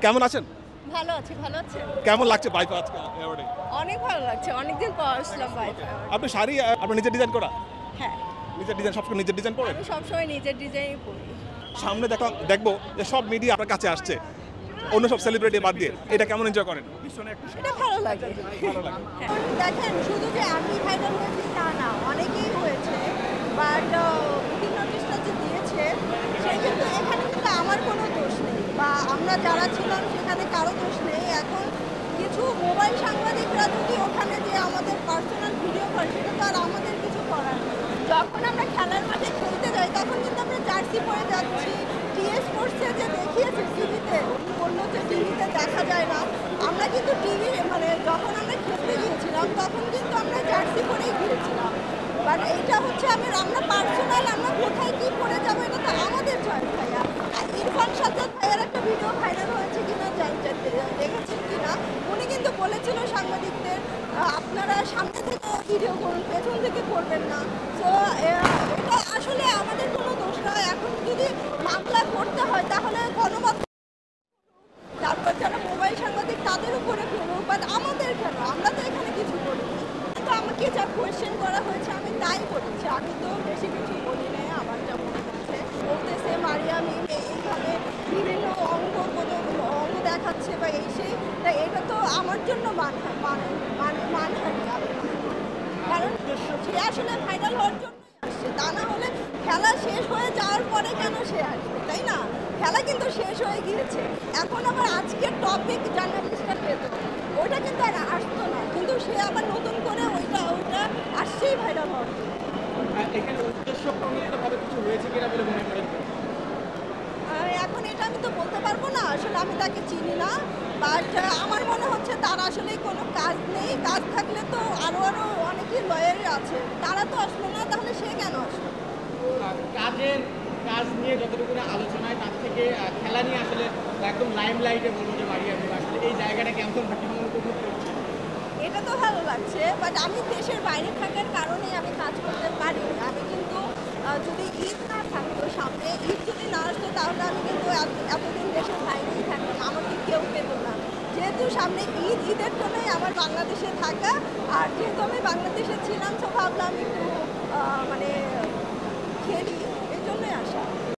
কেমন আছেন? ভালো আছি, ভালো আছেন? কেমন লাগছে বাইফা আজকে অ্যাওয়ার্ডে? অনেক ভালো লাগছে, অনেকদিন পর আসলাম বাইফা। আপনি শাড়ি আপনি নিজে ডিজাইন করা? হ্যাঁ, নিজের ডিজাইন সবসময় নিজের ডিজাইন পরেন? আমি সবসময় নিজের ডিজাইনই পরি। সামনে দেখবো যে সব মিডিয়া আপনার কাছে আসছে অন্য সব সেলিব্রিটি বাদ দিয়ে, এটা কেমন এনজয় করেন? এটা ভালো লাগে। হ্যাঁ। দেখেন, শুধু যে আমি ভাইরাল হয়েছি তা না, অনেকেই হয়েছে, বাট নোটিশটা যে দিয়েছে সে কিন্তু এখানে কিন্তু আমার কোনো দোষ নেই, বা আমরা যারা ছিলাম সেখানে কারো দোষ নেই। এখন কিছু মোবাইল সাংবাদিকরা যদি ওখানে যে আমাদের পার্সোনাল ভিডিও করে, সেটা তো আর আমাদের কিছু করার নেই। যখন আমরা খেলার মাঠে খেলতে যাই তখন কিন্তু আমরা জার্সি পরে যাচ্ছি। টিএস স্পোর্টসে যে দেখিয়েছে টিভিতে, বললো যে টিভিতে দেখা যায় না, আমরা কিন্তু টিভি মানে যখন আমরা খেলতে গিয়েছিলাম তখন কিন্তু আমরা জার্সি পরেই গিয়েছিলাম। বাট এইটা হচ্ছে আমরা পার্সোনাল, আমরা কোথায় কী পরে যাবো এটা তো আমাদের চয়েস। ভাইয়া আর ইরফান সাজ্জাদ ভাইয়ার একটা ভিডিও ভাইরাল হয়েছে কিনা দেখেছেন কিনা, উনি কিন্তু বলেছিল সাংবাদিকদের আপনারা সামনে থেকে ভিডিও করুন, পেছন থেকে করবেন না। সো এটা আসলে আমাদের কোনো দোষ নয়। এখন যদি মামলা করতে হয় তাহলে গণমাধ্যম, তারপর যারা মোবাইল সাংবাদিক তাদের উপরে করুক, বাট আমাদের কেন? আমরা তো এখানে কিছু করিনি। তো আমাকে যা কোয়েশ্চেন করা হয়েছে আমি তাই বলেছি, আমি তো বেশি কিছু বলি নাই। আমার যা মনে হচ্ছে বলতেছে মারিয়াম এইভাবে বিভিন্ন অঙ্গ দেখাচ্ছে বা এই সেই, তাই এটা তো আমার জন্য মানহানি। কারণ সে আসলে ভাইরাল হওয়ার জন্যই আসছে, তা না হলে খেলা শেষ হয়ে যাওয়ার পরে কেন সে আসবে, তাই না? খেলা কিন্তু শেষ হয়ে গিয়েছে। এখন আবার আজকের টপিক জার্নালিস্টরা পেত, ওটা কিন্তু আর আসতো না, কিন্তু সে আবার নতুন করে ওইটা আসছেই ভাইরাল হওয়ার জন্য। এখানে উদ্দেশ্য প্রণোদিতভাবে কিছু হয়েছে কিনা বলে মনে করেন? এখন এটা আমি তো বলতে পারবো না, আসলে আমি তাকে চিনি না। বাট আমার মনে হচ্ছে তার আসলে কোনো কাজ নেই। কাজ থাকলে তো আরও অনেকেই লয়ার আছে, তারা তো আসলো না, তাহলে সে কেন আসলো? কাজ নিয়ে যতটুকু আলোচনায়, তার থেকে খেলা নিয়ে আসলে একদম লাইমলাইটে বলবো যে মারিয়াম আসলে এই জায়গাটা কেমন উপভোগ করছে? এটা তো ভালো লাগছে, বাট আমি দেশের বাইরে থাকার কারণে আমি কাজ করতে পারিনি। আমি কিন্তু যদি ঈদ না থাকতো সামনে, ঈদ যদি না আসতো তাহলে আমি কিন্তু এতদিন দেশের বাইরেই থাকতাম, আমাকে কেউ পেত না। যেহেতু সামনে ঈদের জন্যই আমার বাংলাদেশে থাকা, আর যেহেতু আমি বাংলাদেশে ছিলাম তো ভাবলাম একটু মানে খেলি